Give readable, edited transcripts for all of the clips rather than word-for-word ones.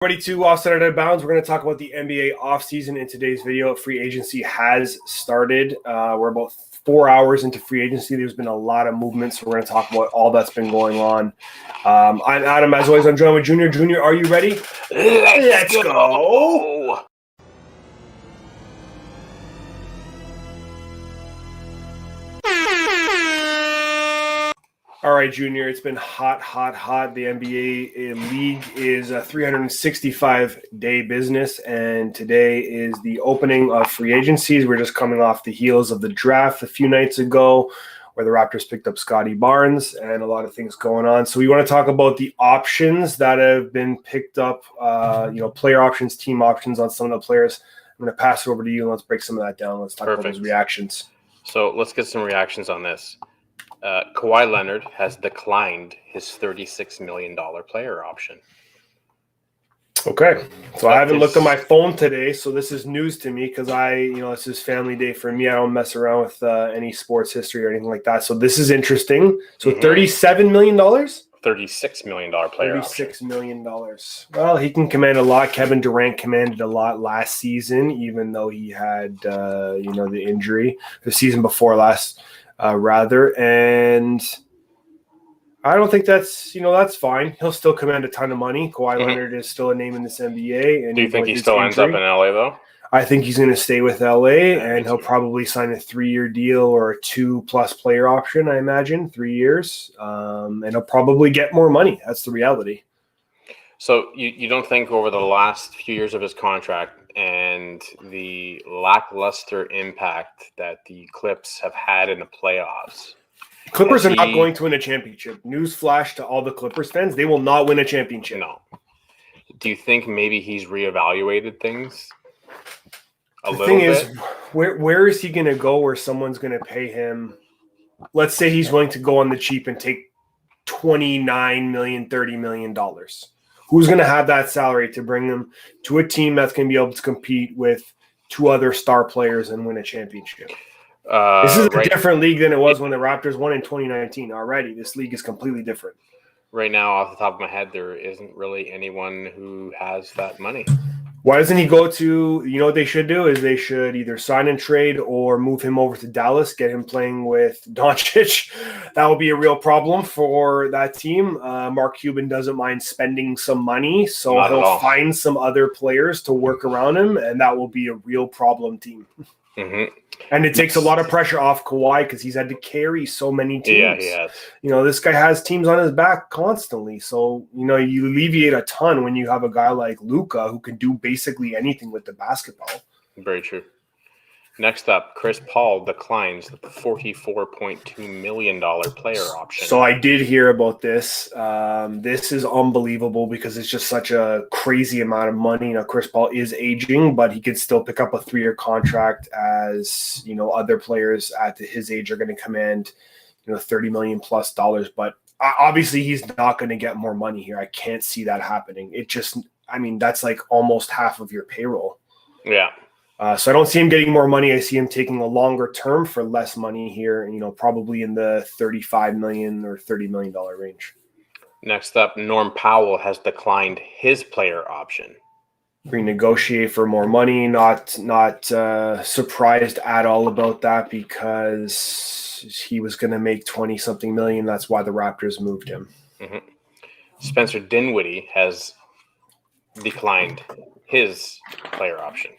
Everybody to Offside Out of Bounds. We're going to talk about the NBA offseason in today's video. Free agency has started. We're about 4 hours into free agency. There's been a lot of movement, so we're going to talk about all that's been going on. I'm Adam. As always, I'm joined with Junior. Junior, are you ready? Let's go. All right, Junior, it's been hot. The NBA league is a 365-day business, and today is the opening of free agencies. We're just coming off the heels of the draft a few nights ago where the Raptors picked up Scotty Barnes and a lot of things going on. So we want to talk about the options that have been picked up, player options, team options on some of the players. I'm going to pass it over to you, and let's break some of that down. Let's talk about those reactions. So let's get some reactions on this. Kawhi Leonard has declined his $36 million player option. Okay. So I haven't looked at my phone today, so this is news to me because this is family day for me. I don't mess around with any sports history or anything like that. So this is interesting. So $37 million? $36 million player option. $36 million. Well, he can command a lot. Kevin Durant commanded a lot last season, even though he had, the injury the season before last. And I don't think that's fine. He'll still command a ton of money. Kawhi Leonard is still a name in this NBA. And do you think he still ends up in LA though? I think he's going to stay with LA, and he'll probably sign a 3-year deal or a 2+ player option. I imagine 3 years, and he'll probably get more money. That's the reality. So you don't think over the last few years of his contract and the lackluster impact that the Clips have had in the playoffs, Clippers are not going to win a championship. Newsflash to all the Clippers fans, they will not win a championship. No. Do you think maybe he's reevaluated things a little bit? The thing is, where is he going to go where someone's going to pay him? Let's say he's willing to go on the cheap and take $29 million, $30 million. Who's going to have that salary to bring them to a team that's going to be able to compete with 2 other star players and win a championship? This is a different league than it was when the Raptors won in 2019 already. This league is completely different. Right now, off the top of my head, there isn't really anyone who has that money. Why doesn't he go to, what they should do is they should either sign and trade or move him over to Dallas, get him playing with Doncic. That would be a real problem for that team. Mark Cuban doesn't mind spending some money, so he'll find some other players to work around him, and that will be a real problem team. Mm-hmm. And it takes a lot of pressure off Kawhi because he's had to carry so many teams. Yeah, he has. This guy has teams on his back constantly. So, you alleviate a ton when you have a guy like Luka who can do basically anything with the basketball. Very true. Next up, Chris Paul declines the $44.2 million player option. So I did hear about this. This is unbelievable because it's just such a crazy amount of money. Chris Paul is aging, but he could still pick up a 3-year contract as, other players at his age are going to command, $30 million plus dollars. But obviously he's not going to get more money here. I can't see that happening. That's like almost half of your payroll. Yeah. So I don't see him getting more money. I see him taking a longer term for less money here, probably in the $35 million or $30 million range. Next up, Norm Powell has declined his player option. Renegotiate for more money. Not surprised at all about that because he was going to make 20-something million. That's why the Raptors moved him. Mm-hmm. Spencer Dinwiddie has declined his player option.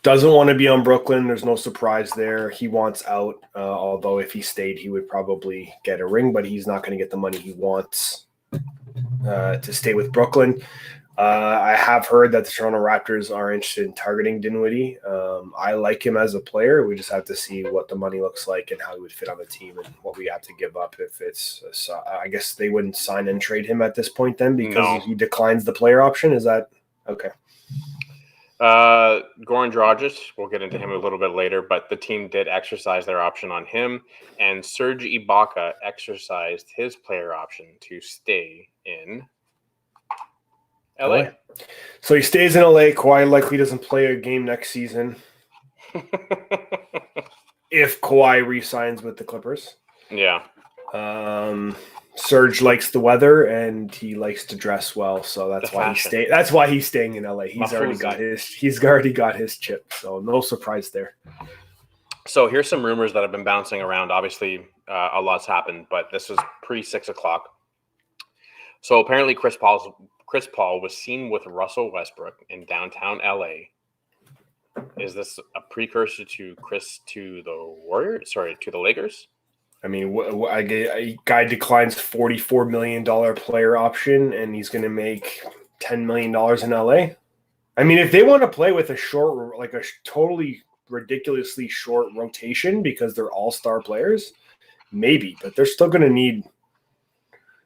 Doesn't want to be on Brooklyn. There's no surprise there. He wants out, although if he stayed, he would probably get a ring, but he's not going to get the money he wants to stay with Brooklyn. I have heard that the Toronto Raptors are interested in targeting Dinwiddie. I like him as a player. We just have to see what the money looks like and how he would fit on the team and what we have to give up. I guess they wouldn't sign and trade him at this point then because he declines the player option. Is that okay? Goran Dragic, we'll get into him a little bit later, but the team did exercise their option on him, and Serge Ibaka exercised his player option to stay in LA. So he stays in LA. Kawhi likely doesn't play a game next season if Kawhi re-signs with the Clippers. Yeah. Serge likes the weather and he likes to dress well, so that's The why fashion. That's why he's staying in LA. He's already Mafuzi. got his chip, so no surprise there. So here's some rumors that have been bouncing around. Obviously, a lot's happened, but this was pre 6 o'clock. So apparently, Chris Paul was seen with Russell Westbrook in downtown LA. Is this a precursor to the Lakers? I mean, a guy declines $44 million player option, and he's going to make $10 million in LA. I mean, if they want to play with a short, like a totally ridiculously short rotation because they're all-star players, maybe, but they're still going to need.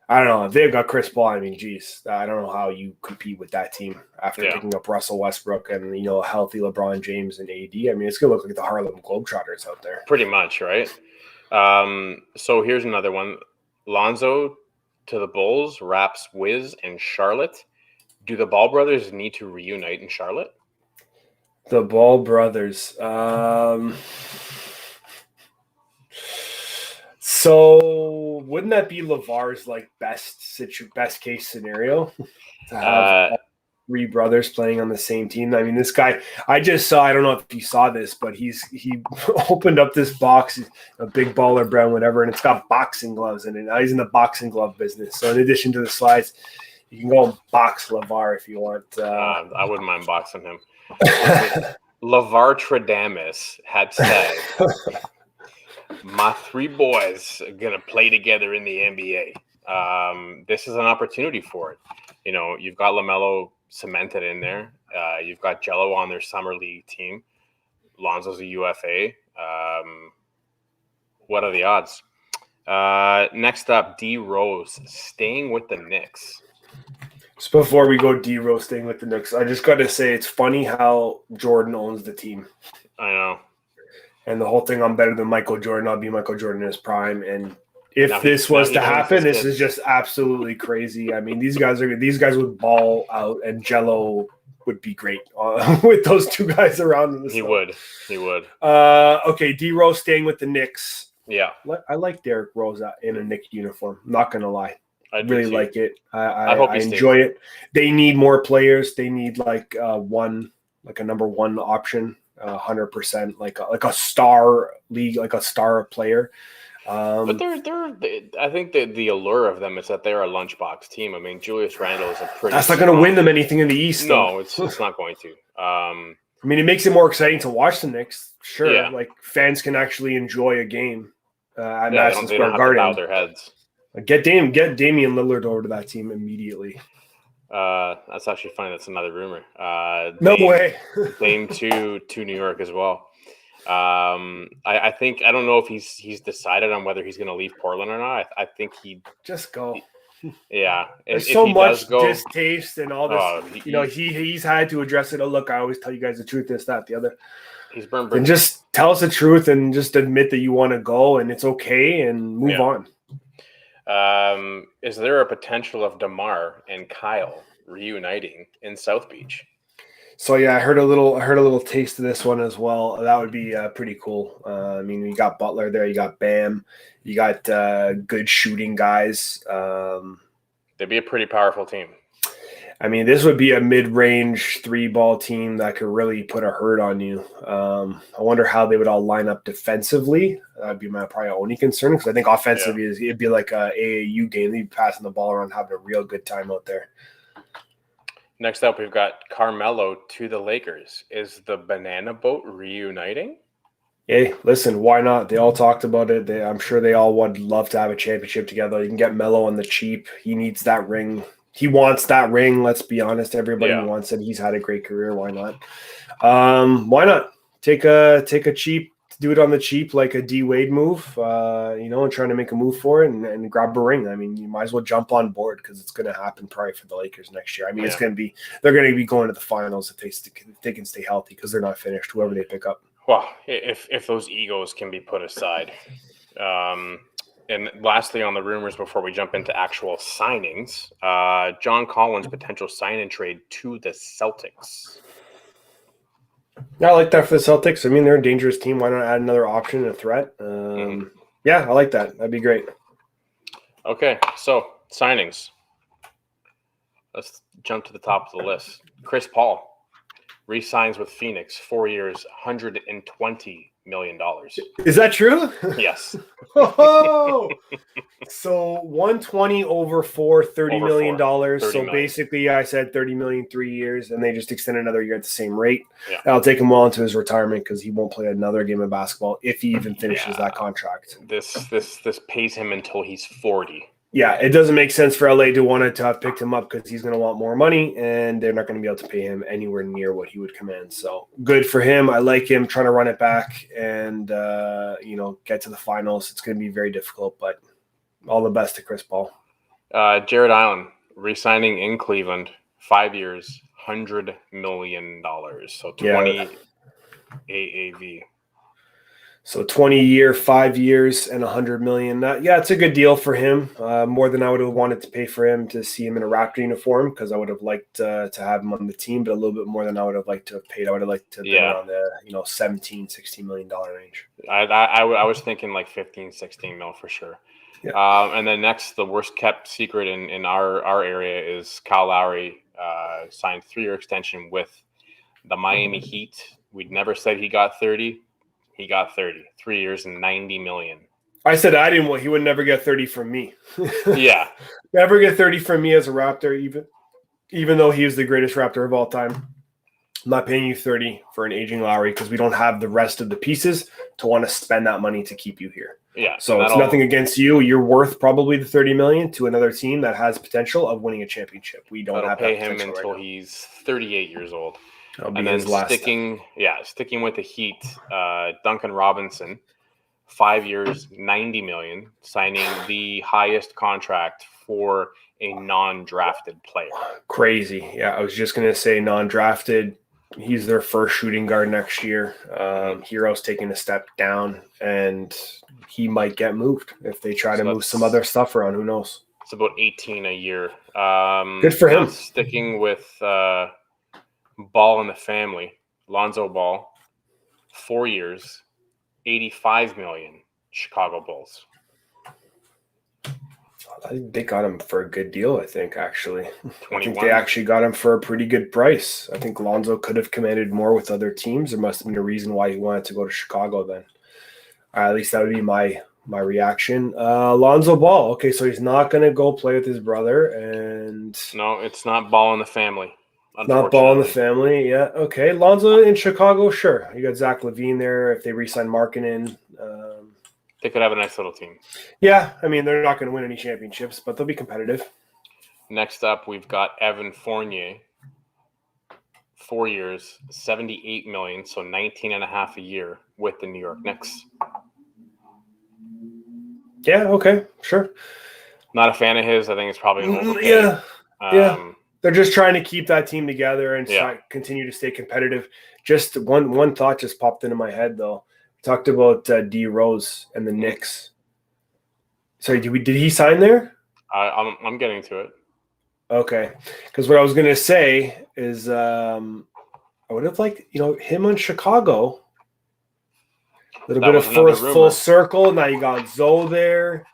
I don't know if they've got Chris Paul. I mean, geez, I don't know how you compete with that team after picking up Russell Westbrook and a healthy LeBron James and AD. I mean, it's going to look like the Harlem Globetrotters out there. Pretty much, right? So here's another one. Lonzo to the Bulls, Raps Wiz and Charlotte. Do the Ball brothers need to reunite in Charlotte? The Ball brothers. So wouldn't that be LeVar's best case scenario to have all three brothers playing on the same team? I mean, this guy, I just saw. I don't know if you saw this, but he opened up this box, a big baller brown, whatever, and it's got boxing gloves in it. Now he's in the boxing glove business. So in addition to the slides, you can go and box LeVar if you want. I wouldn't mind boxing him. LeVar Tradamus had said, "My three boys are gonna play together in the NBA." This is an opportunity for it. You've got LaMelo cemented in there. You've got Jello on their summer league team. Lonzo's a UFA. What are the odds? Next up, D Rose staying with the Knicks. Just before we go de-roasting with the Knicks, I just got to say it's funny how Jordan owns the team. I know. And the whole thing, I'm better than Michael Jordan. I'll be Michael Jordan in his prime. And if this was to happen, this is just absolutely crazy. I mean, these guys would ball out, and Jello would be great with those two guys around. He would. Okay, D-Rose staying with the Knicks. Yeah. I like Derrick Rose in a Knicks uniform. I'm not going to lie. I really like it. I hope I enjoy it. They need more players. They need a number one option, 100%, like a star league, like a star player. But I think the allure of them is that they're a lunchbox team. I mean, Julius Randle is a pretty. That's not going to win them anything in the East. No, it's not going to. I mean, it makes it more exciting to watch the Knicks. Sure, like fans can actually enjoy a game at Madison Square Garden. Bow their heads. Get Damian Lillard over to that team immediately. That's actually funny. That's another rumor. No way. Dame to New York as well. I think I don't know if he's decided on whether he's going to leave Portland or not. I think he just go. Yeah, there's so much distaste and all this. He's had to address it. Oh, look, I always tell you guys the truth. This, that, the other. He's burned. And just tell us the truth and just admit that you want to go and it's okay and move on. Is there a potential of DeMar and Kyle reuniting in South Beach? So yeah, I heard a little taste of this one as well. That would be pretty cool. I mean, you got Butler there, you got Bam, you got good shooting guys. They'd be a pretty powerful team. I mean, this would be a mid-range 3-ball team that could really put a hurt on you. I wonder how they would all line up defensively. That'd be my probably only concern because I think offensively it'd be like a AAU game. They'd be passing the ball around, having a real good time out there. Next up, we've got Carmelo to the Lakers. Is the Banana Boat reuniting? Hey, listen, why not? They all talked about it. I'm sure they all would love to have a championship together. You can get Melo on the cheap. He needs that ring. He wants that ring. Let's be honest. Everybody wants it. He's had a great career. Why not? Why not take a cheap, do it on the cheap, like a D Wade move, and trying to make a move for it and grab a ring. I mean, you might as well jump on board because it's going to happen probably for the Lakers next year. I mean, they're going to be going to the finals if they can stay healthy because they're not finished, whoever they pick up. Well, if those egos can be put aside. And lastly, on the rumors before we jump into actual signings, John Collins' potential sign and trade to the Celtics. Yeah, I like that for the Celtics. I mean, they're a dangerous team. Why not add another option and a threat? Yeah, I like that. That'd be great. Okay, so signings. Let's jump to the top of the list. Chris Paul re-signs with Phoenix, 4 years, $120 million. Is that true? Yes. Oh, so 120 over four, $30 Over million. $30 So million. basically, I said 30 million 3 years, and they just extend another year at the same rate. Yeah. I'll take him well into his retirement because he won't play another game of basketball if he even finishes that contract. This pays him until he's 40. Yeah, it doesn't make sense for LA to want to have picked him up because he's going to want more money, and they're not going to be able to pay him anywhere near what he would command. So good for him. I like him trying to run it back and get to the finals. It's going to be very difficult, but all the best to Chris Paul. Jared Allen re-signing in Cleveland, 5 years, $100 million. So 20 AAV. So 20-year, 5 years, and $100 million. It's a good deal for him. More than I would have wanted to pay for him to see him in a Raptor uniform because I would have liked to have him on the team, but a little bit more than I would have liked to have paid. I would have liked to have been around the $17, $16 million range. I was thinking like 15, 16 mil for sure. Yeah. And then next, the worst kept secret in our area is Kyle Lowry signed 3-year extension with the Miami Heat. We'd never said he got 30. He got 30, 3 years and $90 million. I said I didn't want. He would never get 30 from me. Yeah, never get 30 from me as a Raptor, even though he is the greatest Raptor of all time. I'm not paying you 30 for an aging Lowry because we don't have the rest of the pieces to want to spend that money to keep you here. Yeah. So it's nothing against you. You're worth probably the 30 million to another team that has potential of winning a championship. We don't have pay that him until he's 38 years old. And then sticking with the Heat, Duncan Robinson, 5 years, $90 million, signing the highest contract for a non-drafted player. Crazy. Yeah, I was just going to say non-drafted. He's their first shooting guard next year. Hero's taking a step down, and he might get moved if they try to move some other stuff around. Who knows? It's about 18 a year. Good for him. Sticking with Ball in the family, Lonzo Ball, 4 years, $85 million, Chicago Bulls. They got him for a good deal, I think, actually. 21. I think they actually got him for a pretty good price. I think Lonzo could have commanded more with other teams. There must have been a reason why he wanted to go to Chicago then. At least that would be my reaction. Lonzo Ball. Okay, so he's not going to go play with his brother. And no, it's not Ball in the family. Not Ball in the family. Yeah, okay. Lonzo in Chicago, sure. You got Zach LaVine there. If they re-sign Markkanen, they could have a nice little team. Yeah, I mean, they're not going to win any championships, but they'll be competitive. Next up, we've got Evan Fournier. 4 years, $78 million, so 19 and a half a year with the New York Knicks. Yeah, okay, sure. Not a fan of his. I think it's probably an overpay. Yeah. They're just trying to keep that team together and continue to stay competitive. Just one thought just popped into my head, though. We talked about D. Rose and the Knicks. Sorry, did he sign there? I'm getting to it. Okay, because what I was gonna say is I would have liked him on Chicago. A little bit of full circle. Now you got Zoe there.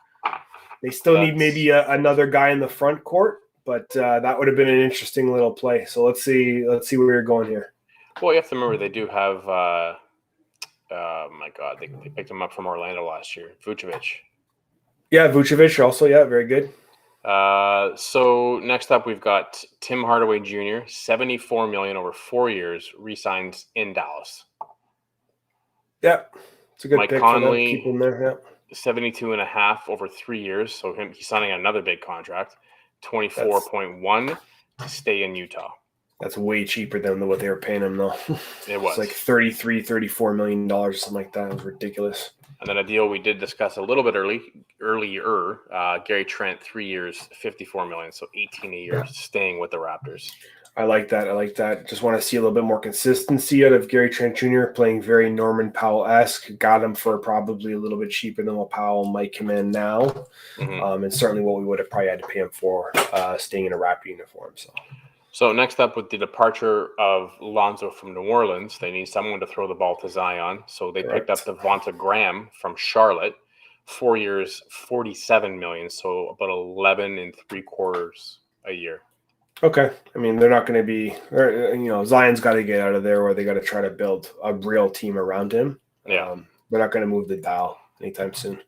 They still need maybe another guy in the front court, but that would have been an interesting little play. So let's see where you're going here. Well, you have to remember they do have. My God, they picked him up from Orlando last year, Vucevic. Yeah, Vucevic also. Yeah, very good. So next up, we've got Tim Hardaway Jr., $74 million over 4 years, re-signs in Dallas. Yeah, it's a good Mike pick Conley, for them. Keep him there. Yeah. 72.5 over 3 years. So he's signing another big contract, 24.1 to stay in Utah. That's way cheaper than what they were paying him, though. It was. It's like $33, $34 million or something like that. It was ridiculous. And then a deal we did discuss a little bit earlier, Gary Trent, 3 years, $54 million, so 18 a year, staying with the Raptors. I like that. Just want to see a little bit more consistency out of Gary Trent Jr. playing very Norman Powell-esque. Got him for probably a little bit cheaper than what Powell might come in now. And certainly what we would have probably had to pay him for staying in a Raptor uniform. So next up, with the departure of Lonzo from New Orleans, they need someone to throw the ball to Zion. So they picked up Devonta Graham from Charlotte, 4 years, $47 million, so about 11 and 3/4 a year. Okay. I mean, they're not going to be, Zion's got to get out of there, or they got to try to build a real team around him. Yeah. They're not going to move the dial anytime soon.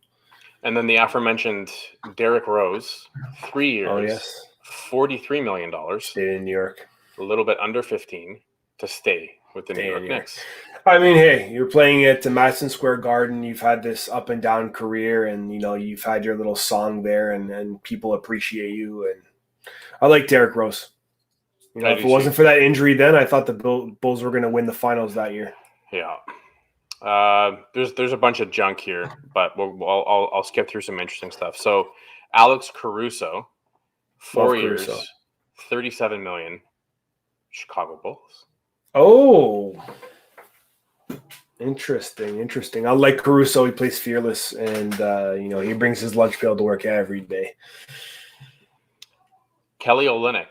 And then the aforementioned Derrick Rose, 3 years, Oh, yes. $43 million, Stay in New York. a little bit under 15 to stay with the New York Knicks. I mean, hey, you're playing at the Madison Square Garden. You've had this up and down career, and you've had your little song there, and people appreciate you. And I like Derrick Rose. If it wasn't for that injury, then I thought the Bulls were going to win the finals that year. Yeah. There's a bunch of junk here, but I'll skip through some interesting stuff. So, Alex Caruso, 4 years, Caruso. $37 million, Chicago Bulls. Oh, interesting. I like Caruso. He plays fearless, and he brings his lunch pail to work every day. Kelly Olynyk,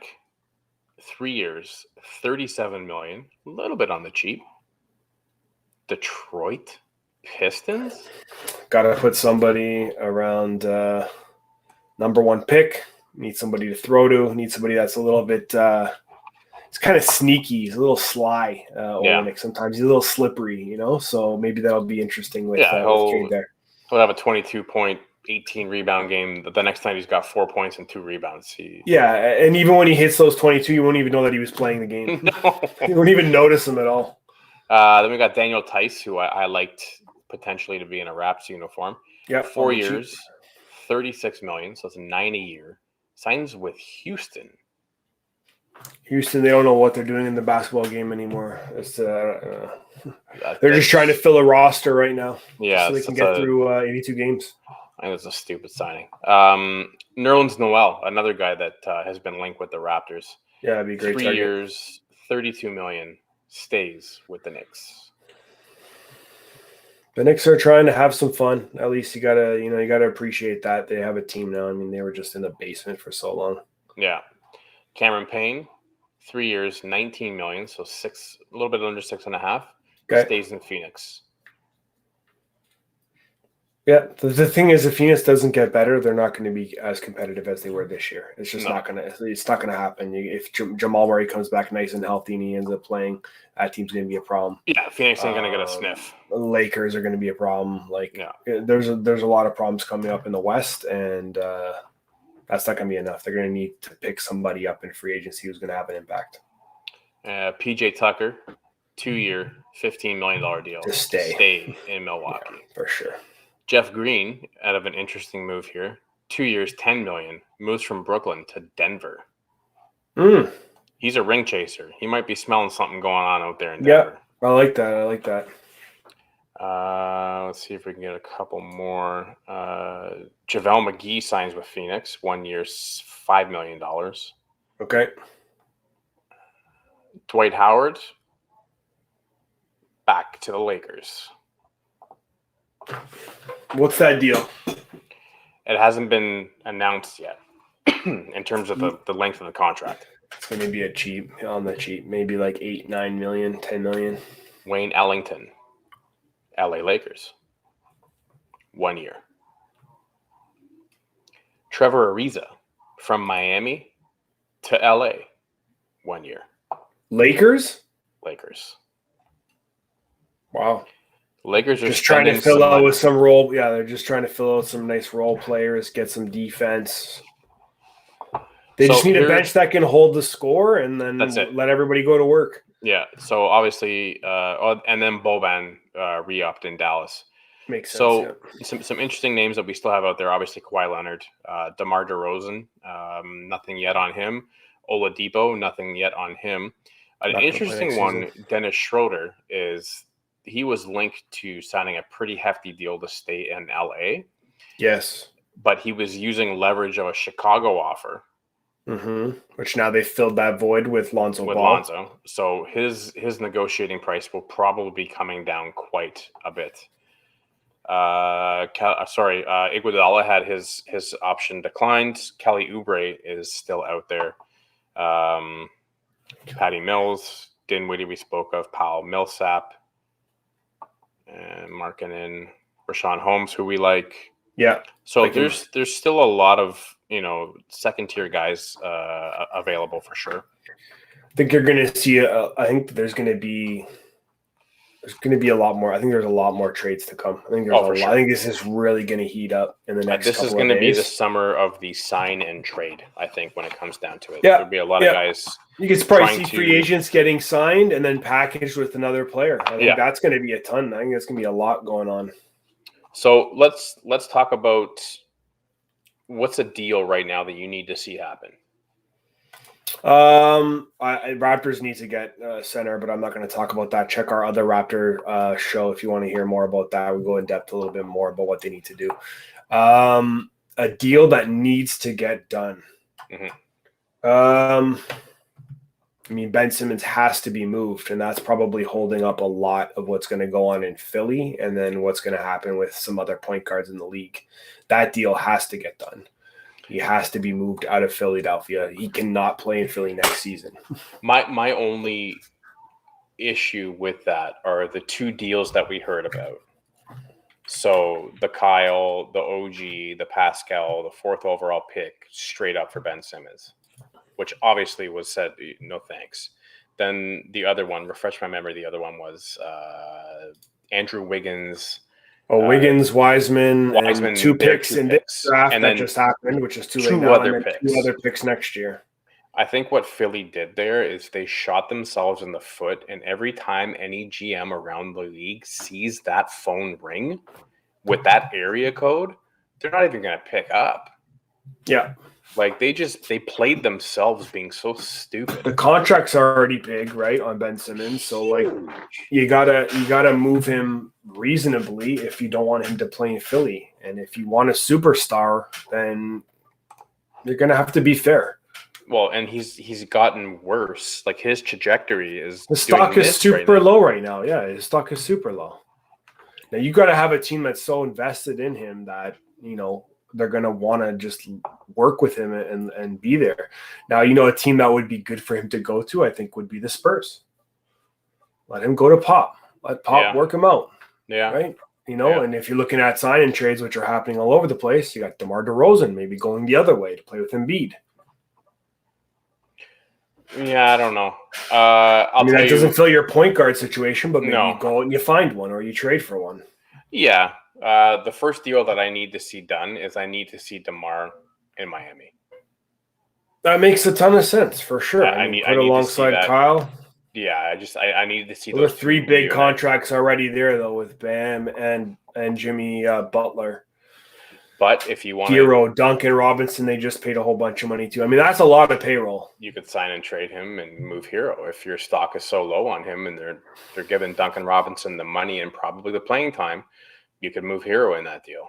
3 years, $37 million, a little bit on the cheap. Detroit Pistons. Got to put somebody around number 1 pick. Need somebody to throw to. Need somebody that's a little bit. It's kind of sneaky. He's a little sly. Olynyk. Sometimes he's a little slippery. So maybe that'll be interesting with Cade there. He'll have a 22-point, 18 rebound game. The next time he's got 4 points and 2 rebounds. And even when he hits those 22, you won't even know that he was playing the game. No. You won't even notice him at all. Then we got Daniel Tice, who I liked potentially to be in a Raps uniform. Yeah, 4 years, $36 million, so it's 9 a year. Signs with Houston. Houston, they don't know what they're doing in the basketball game anymore. It's they're just trying to fill a roster right now. Yeah, so they can get through 82 games. I think it's a stupid signing. Nerlens Noel, another guy that has been linked with the Raptors. Yeah, that'd be great. 3 years, $32 million, stays with the Knicks. The Knicks are trying to have some fun. At least you gotta appreciate that they have a team now. I mean, they were just in the basement for so long. Yeah. Cameron Payne, 3 years, $19 million, so a little bit under 6.5. Okay. Stays in Phoenix. Yeah, the thing is, if Phoenix doesn't get better, they're not going to be as competitive as they were this year. It's just not going to. It's not going to happen. If Jamal Murray comes back nice and healthy and he ends up playing, that team's going to be a problem. Yeah, Phoenix ain't going to get a sniff. The Lakers are going to be a problem. There's a lot of problems coming up in the West, and that's not going to be enough. They're going to need to pick somebody up in free agency who's going to have an impact. PJ Tucker, 2-year, $15 million deal to stay in Milwaukee. Yeah, for sure. Jeff Green, out of an interesting move here, 2 years, $10 million, moves from Brooklyn to Denver. He's a ring chaser. He might be smelling something going on out there in Denver. Yeah, I like that. Let's see if we can get a couple more. JaVale McGee signs with Phoenix, 1 year, $5 million. Okay. Dwight Howard, back to the Lakers. What's that deal? It hasn't been announced yet in terms of the length of the contract. It's going to be on the cheap, maybe like 8, 9 million, 10 million. Wayne Ellington, LA Lakers, 1 year. Trevor Ariza from Miami to LA, 1 year. Lakers. Wow. Lakers are just trying to fill out with some role. Yeah, they're just trying to fill out some nice role players, get some defense. They just need a bench that can hold the score and then let everybody go to work. Yeah. So obviously, and then Boban re-upped in Dallas. Makes sense. So some interesting names that we still have out there. Obviously, Kawhi Leonard, DeMar DeRozan, nothing yet on him. Oladipo, nothing yet on him. An interesting one, Dennis Schroeder, is he was linked to signing a pretty hefty deal to stay in LA. Yes. But he was using leverage of a Chicago offer. Mm-hmm. Which now they filled that void with Lonzo Ball. So his negotiating price will probably be coming down quite a bit. Iguodala had his option declined. Kelly Oubre is still out there. Patty Mills, Dinwiddie we spoke of, Powell Millsap, and Markkanen, Rashawn Holmes, who we like, Yeah. So there's still a lot of second tier guys available for sure. I think you're going to see. I think there's going to be a lot more. I think there's a lot more trades to come. I think there's a lot. Sure. I think this is really going to heat up in the next. This is going to be the summer of the sign and trade. I think when it comes down to it, yeah, there'll be a lot of guys. You can probably see free agents getting signed and then packaged with another player. I think that's going to be a ton. I think there's going to be a lot going on. So let's talk about what's a deal right now that you need to see happen. Raptors need to get center, but I'm not going to talk about that. Check our other Raptor show if you want to hear more about that. We'll go in depth a little bit more about what they need to do. A deal that needs to get done. Mm-hmm. I mean, Ben Simmons has to be moved, and that's probably holding up a lot of what's going to go on in Philly and then what's going to happen with some other point guards in the league. That deal has to get done. He has to be moved out of Philadelphia. He cannot play in Philly next season. My only issue with that are the two deals that we heard about. So the Kyle, the OG, the Pascal, the 4th overall pick straight up for Ben Simmons, which obviously was said, no thanks. Then the other one, refresh my memory, the other one was Andrew Wiggins. Wiggins, Wiseman, and two picks in this draft and that just happened, which is two other picks next year. I think what Philly did there is they shot themselves in the foot, and every time any GM around the league sees that phone ring with that area code, they're not even going to pick up. Yeah. Like they played themselves being so stupid. The contract's already big, right, on Ben Simmons. So like you gotta move him reasonably if you don't want him to play in Philly. And if you want a superstar, then you're gonna have to be fair. Well, and he's gotten worse. Like his trajectory is the stock is super low right now. Yeah, his stock is super low. Now you gotta have a team that's so invested in him that, they're going to want to just work with him and be there. Now, a team that would be good for him to go to, I think, would be the Spurs. Let him go to Pop. Let Pop work him out. Yeah. Right? And if you're looking at sign-in trades, which are happening all over the place, you got DeMar DeRozan maybe going the other way to play with Embiid. Yeah, I don't know. That doesn't fill your point guard situation, but maybe you go and you find one or you trade for one. Yeah. The first deal that I need to see done is I need to see DeMar in Miami. That makes a ton of sense for sure. I need alongside Kyle. Yeah, I need to see those 3 big contracts already there though with Bam and Jimmy Butler. But if you want Hero, Duncan Robinson, they just paid a whole bunch of money too. I mean, that's a lot of payroll. You could sign and trade him and move Hero if your stock is so low on him and they're giving Duncan Robinson the money and probably the playing time. You could move Hero in that deal.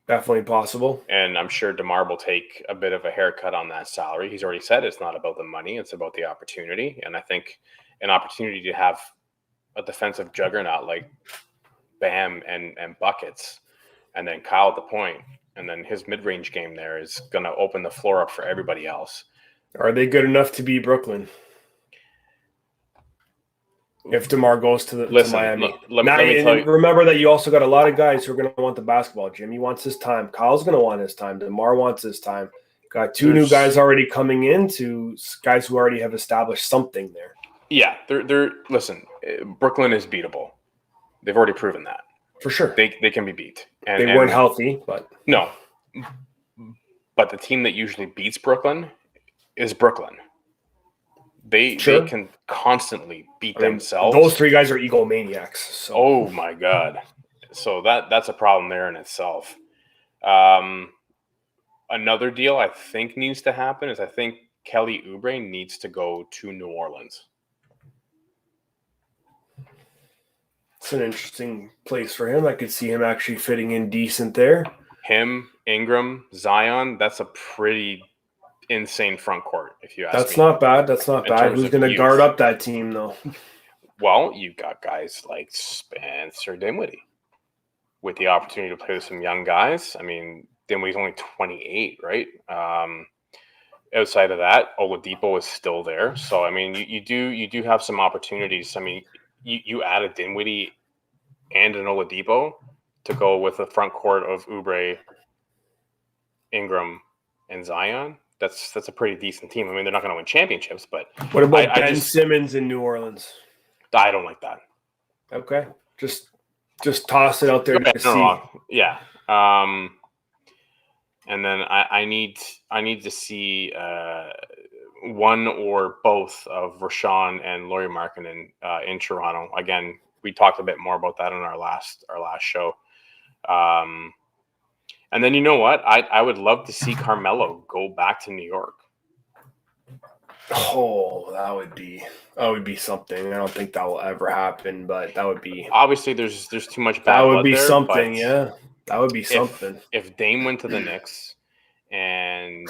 Definitely possible. And I'm sure DeMar will take a bit of a haircut on that salary. He's already said it's not about the money, it's about the opportunity. And I think an opportunity to have a defensive juggernaut like Bam and buckets, and then Kyle at the point, and then his mid-range game there is going to open the floor up for everybody else. Are they good enough to beat Brooklyn? If DeMar goes to Miami. Let me tell you. Remember that you also got a lot of guys who are going to want the basketball. Jimmy wants his time. Kyle's going to want his time. DeMar wants his time. Got 2 new guys already coming in, to guys who already have established something there. Yeah, listen, Brooklyn is beatable. They've already proven that. For sure. They can be beat. And they weren't healthy, but no. But the team that usually beats Brooklyn is Brooklyn. They can constantly beat themselves. Those 3 guys are egomaniacs. So. Oh my God. So that's a problem there in itself. Another deal I think needs to happen is I think Kelly Oubre needs to go to New Orleans. It's an interesting place for him. I could see him actually fitting in decent there. Him, Ingram, Zion, that's a pretty insane front court, if you ask me. That's not bad. Who's going to guard up that team, though? Well, you've got guys like Spencer Dinwiddie with the opportunity to play with some young guys. I mean, Dinwiddie's only 28, right? Outside of that, Oladipo is still there. So, I mean, you do have some opportunities. I mean, you add a Dinwiddie and an Oladipo, to go with the front court of Oubre, Ingram, and Zion. That's a pretty decent team. I mean, they're not going to win championships, but what about Ben Simmons in New Orleans? I don't like that. Okay, just toss it out there to see. Yeah. And then I need to see one or both of Rashawn and Lauri Markkanen in Toronto. Again, we talked a bit more about that on our last show. And then you know what? I would love to see Carmelo go back to New York. Oh, that would be something. I don't think that will ever happen, but that would be. Obviously, there's too much bad blood there. That would be there, something, yeah. That would be something. If Dame went to the Knicks, and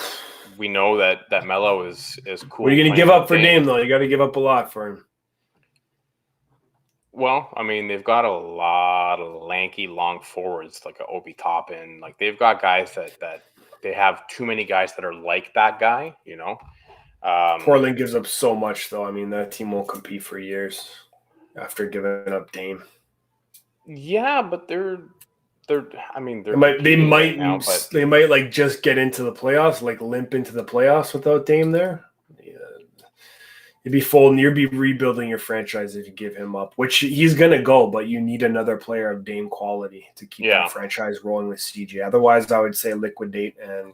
we know that Melo is cool. What are you going to give up for Dame, though? You got to give up a lot for him. Well, I mean, they've got a lot of lanky, long forwards like Obi Toppin. Like they've got guys that they have too many guys that are like that guy. You know. Portland gives up so much, though. I mean, that team won't compete for years after giving up Dame. Yeah, but they might like just get into the playoffs, like limp into the playoffs without Dame there. Yeah. You'd be folding. You'd be rebuilding your franchise if you give him up, which he's gonna go. But you need another player of Dame quality to keep that franchise rolling with CJ. Otherwise, I would say liquidate and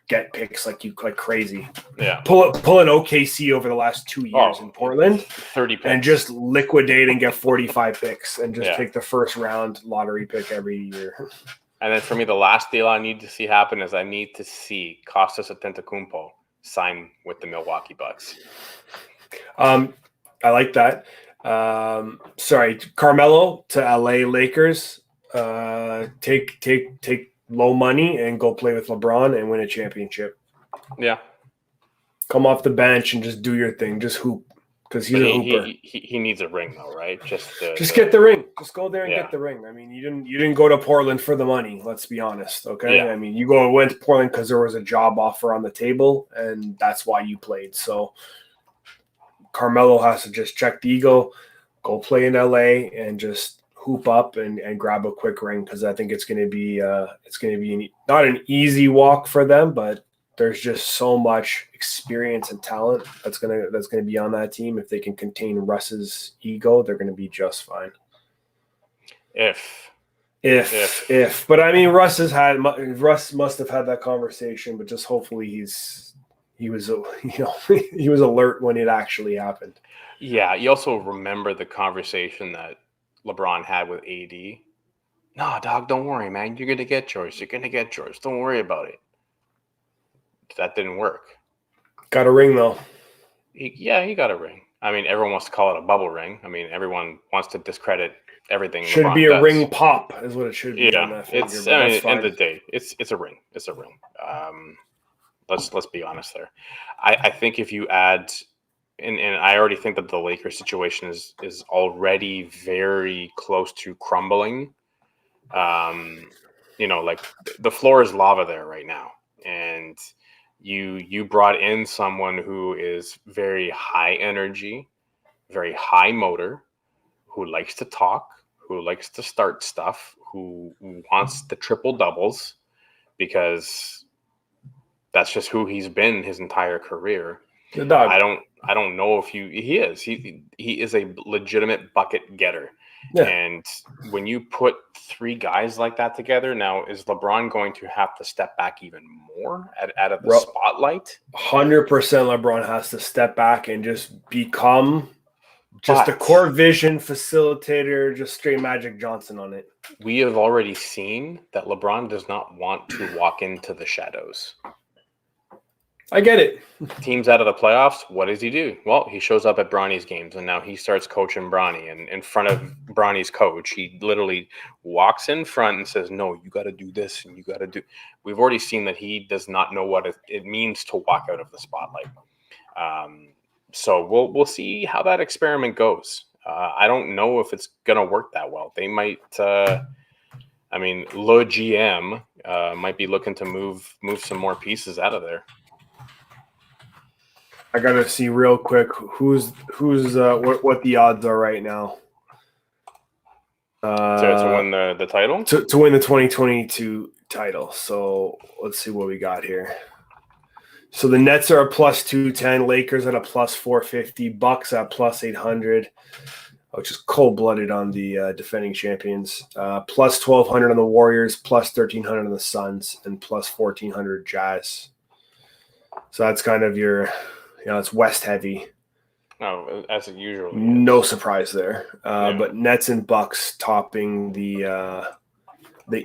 get picks like crazy. Yeah, pull an OKC over the last 2 years in Portland, 30 picks, and just liquidate and get 45 picks and just take the first round lottery pick every year. And then for me, the last deal I need to see happen is I need to see Kostas Antetokounmpo sign with the Milwaukee Bucks. I like that. Sorry, Carmelo to LA Lakers. Take low money and go play with LeBron and win a championship. Yeah. Come off the bench and just do your thing. Just hoop. Because he's a hooper. He needs a ring though, right? Just get the ring. Just go there and get the ring. I mean, you didn't go to Portland for the money, let's be honest. Okay. Yeah. I mean, you went to Portland because there was a job offer on the table, and that's why you played. So Carmelo has to just check the ego, go play in LA and just hoop up and grab a quick ring, because I think it's going to be not an easy walk for them, but there's just so much experience and talent that's gonna be on that team. If they can contain Russ's ego, they're going to be just fine. If but I mean, Russ must have had that conversation, but just hopefully he was alert when it actually happened. Yeah, you also remember the conversation that LeBron had with AD. No, dog, don't worry, man. You're going to get yours. Don't worry about it. That didn't work. Got a ring, though. He got a ring. I mean, everyone wants to call it a bubble ring. I mean, everyone wants to discredit everything. Should LeBron be a does. Ring pop is what it should be. Yeah, at the end of the day, it's a ring. It's a ring. Let's be honest there. I think if you add – and I already think that the Lakers situation is already very close to crumbling. Like the floor is lava there right now. And you brought in someone who is very high energy, very high motor, who likes to talk, who likes to start stuff, who wants the triple doubles, because that's just who he's been his entire career. The dog. I don't know if he is. He is a legitimate bucket getter. Yeah. And when you put three guys like that together, now is LeBron going to have to step back even more out of the spotlight? 100% LeBron has to step back and just become just a core vision facilitator, just straight Magic Johnson on it. We have already seen that LeBron does not want to walk into the shadows. I get it. Teams out of the playoffs, what does he do? Well, he shows up at Bronny's games, and now he starts coaching Bronny. And in front of Bronny's coach, he literally walks in front and says, no, you got to do this, and you got to do. We've already seen that he does not know what it means to walk out of the spotlight. So we'll see how that experiment goes. I don't know if it's going to work that well. They might le GM might be looking to move some more pieces out of there. I gotta see real quick who's what the odds are right now. To win the title? To win the 2022 title. So let's see what we got here. So the Nets are a plus 210, Lakers at a plus 450, Bucks at plus 800, which is cold-blooded on the defending champions. Plus 1,200 on the Warriors, plus 1,300 on the Suns, and plus 1,400 Jazz. So that's kind of your, it's West heavy. No, as it usually is. No surprise there. Yeah. But Nets and Bucks topping the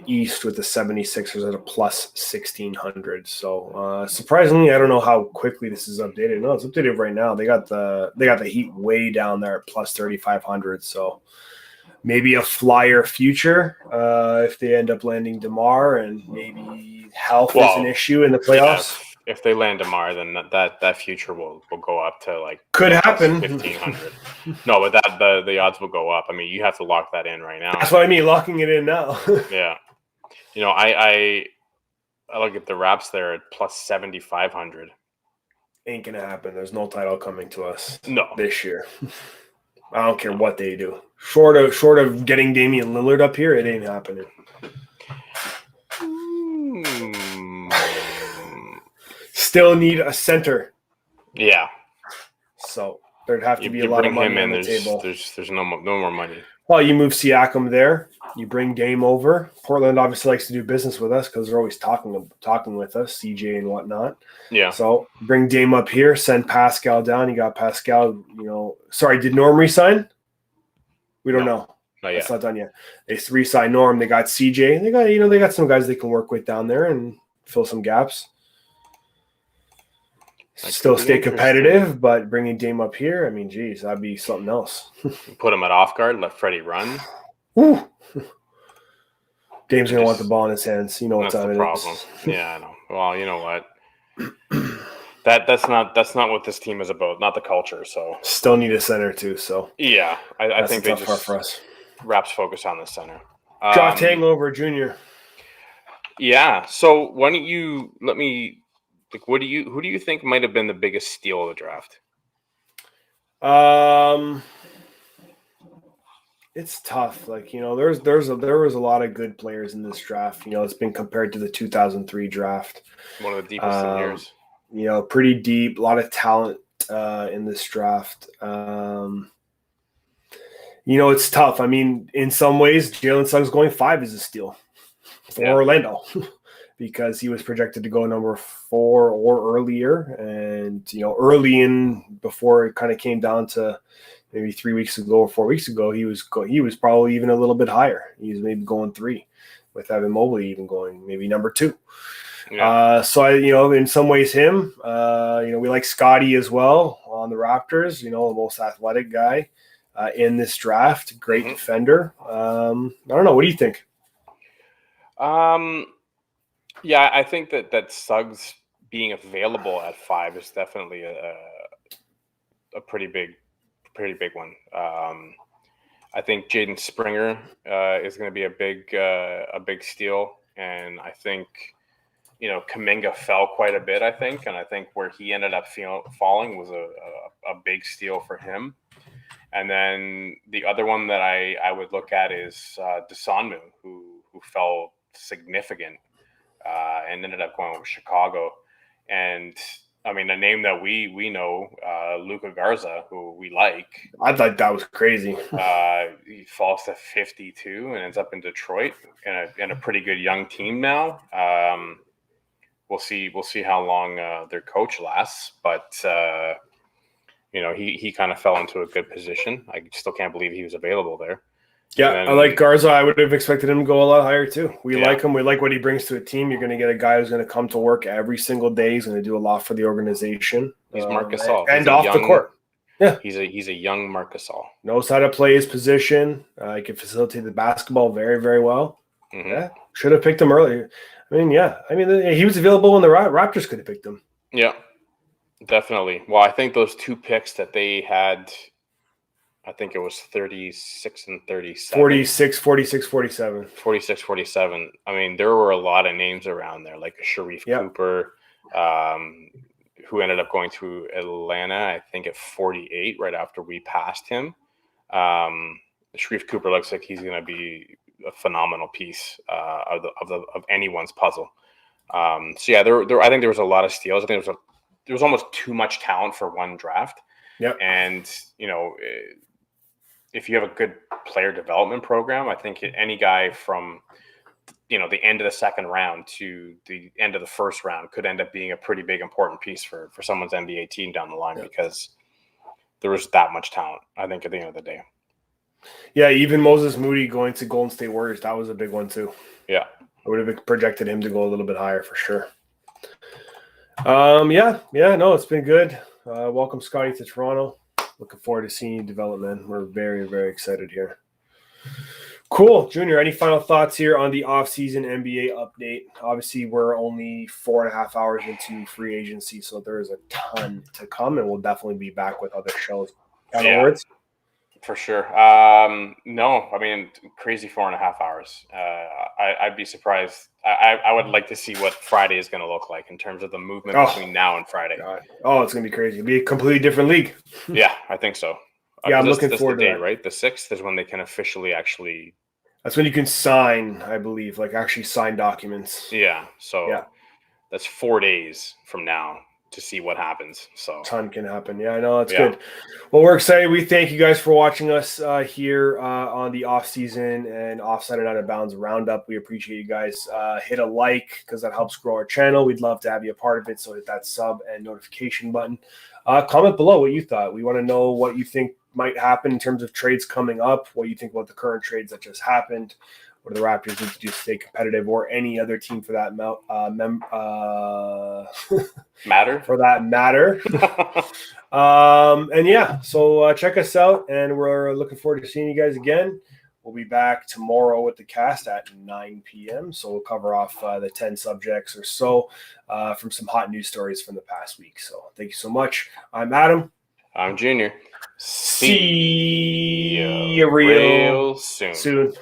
East with the 76ers at a plus 1,600. So surprisingly, I don't know how quickly this is updated. No, it's updated right now. They got the Heat way down there at plus 3,500. So maybe a flyer future if they end up landing DeMar, and maybe health is an issue in the playoffs. Yeah, if they land DeMar, then that future will go up to like could happen 1,500. No, but the odds will go up. I mean, you have to lock that in right now. That's what I mean, locking it in now. Yeah, I look at the Raps there at plus 7,500. Ain't gonna happen. There's no title coming to us. No, this year. I don't care what they do. Short of getting Damian Lillard up here, it ain't happening. Still need a center. Yeah. So there'd have to be a lot of money on the table. There's no more money. Well, you move Siakam there. You bring Dame over. Portland obviously likes to do business with us because they're always talking with us, CJ and whatnot. Yeah. So bring Dame up here. Send Pascal down. You got Pascal. Sorry, did Norm resign? We don't know. Not yet. It's not done yet. They re-signed Norm. They got CJ. They got some guys they can work with down there and fill some gaps. Still stay competitive, but bringing Dame up here, I mean, geez, that'd be something else. Put him at off guard, let Freddie run. Woo. Dame's gonna want the ball in his hands. You know what time it is. That's the problem. Yeah, I know. Well, you know what? That's not what this team is about. Not the culture. So still need a center too. So yeah, I think they tough part for us. Raps focus on the center. Josh Hangover Jr. Yeah. So why don't you let me? Like, who do you think might have been the biggest steal of the draft? It's tough. Like, there was a lot of good players in this draft. It's been compared to the 2003 draft. One of the deepest in years. Pretty deep, a lot of talent in this draft. It's tough. I mean, in some ways, Jalen Suggs going 5 is a steal for Orlando. Because he was projected to go number 4 or earlier. And, early in, before it kind of came down to maybe 3 weeks ago or 4 weeks ago, he was probably even a little bit higher. He was maybe going 3, with Evan Mobley even going maybe number 2. Yeah. So, in some ways him, we like Scotty as well on the Raptors, the most athletic guy in this draft. Great defender. I don't know. What do you think? Yeah, I think that Suggs being available at 5 is definitely a pretty big one. I think Jaden Springer is going to be a big steal, and I think Kuminga fell quite a bit. I think where he ended up falling was a big steal for him. And then the other one that I would look at is Desanmu, who fell significant. And ended up going with Chicago. And, I mean, a name that we know, Luka Garza, who we like. I thought that was crazy. He falls to 52 and ends up in Detroit in a pretty good young team now. We'll see how long their coach lasts. But, he kind of fell into a good position. I still can't believe he was available there. Yeah, I like Garza. I would have expected him to go a lot higher too. We like him. We like what he brings to a team. You're going to get a guy who's going to come to work every single day. He's going to do a lot for the organization. He's Marc Gasol. And off the court. Yeah. He's a young Marc Gasol. Knows how to play his position. He can facilitate the basketball very, very well. Mm-hmm. Yeah, should have picked him earlier. I mean, he was available when the Raptors could have picked him. Yeah, definitely. Well, I think those 2 picks that they had – I think it was 36 and 37. 46, 47. 46, 47. I mean, there were a lot of names around there, like Sharif Cooper, who ended up going to Atlanta, I think at 48, right after we passed him. Sharif Cooper looks like he's going to be a phenomenal piece of anyone's puzzle. I think there was a lot of steals. I think there was almost too much talent for one draft. Yeah. And, if you have a good player development program, I think any guy from, the end of the second round to the end of the first round could end up being a pretty big, important piece for someone's NBA team down the line because there was that much talent, I think, at the end of the day. Yeah, even Moses Moody going to Golden State Warriors, that was a big one too. Yeah. I would have projected him to go a little bit higher for sure. No, it's been good. Welcome, Scotty, to Toronto. Looking forward to seeing you develop, man. We're very, very excited here. Cool. Junior, any final thoughts here on the off-season NBA update? Obviously, we're only 4.5 hours into free agency, so there is a ton to come, and we'll definitely be back with other shows. Final words? For sure. No, I mean, crazy 4.5 hours. I'd be surprised. I would like to see what Friday is going to look like in terms of the movement between now and Friday. God. Oh, it's going to be crazy. It'll be a completely different league. Yeah, I think so. Yeah, I'm looking forward to that. Right? The 6th is when they can officially actually. That's when you can sign, I believe, actually sign documents. Yeah. So that's 4 days from now to see what happens. So a ton can happen. Yeah, I know. That's good. Well, we're excited. We thank you guys for watching us here on the off-season and Offside and Out of Bounds roundup. We appreciate you guys. Hit a like because that helps grow our channel. We'd love to have you a part of it. So hit that sub and notification button. Comment below what you thought. We want to know what you think might happen in terms of trades coming up, what you think about the current trades that just happened, what do the Raptors need to do to stay competitive, or any other team for that matter. For that matter. So check us out, and we're looking forward to seeing you guys again. We'll be back tomorrow with the cast at 9 p.m. So we'll cover off the 10 subjects or so from some hot news stories from the past week. So thank you so much. I'm Adam. I'm Junior. See you real soon.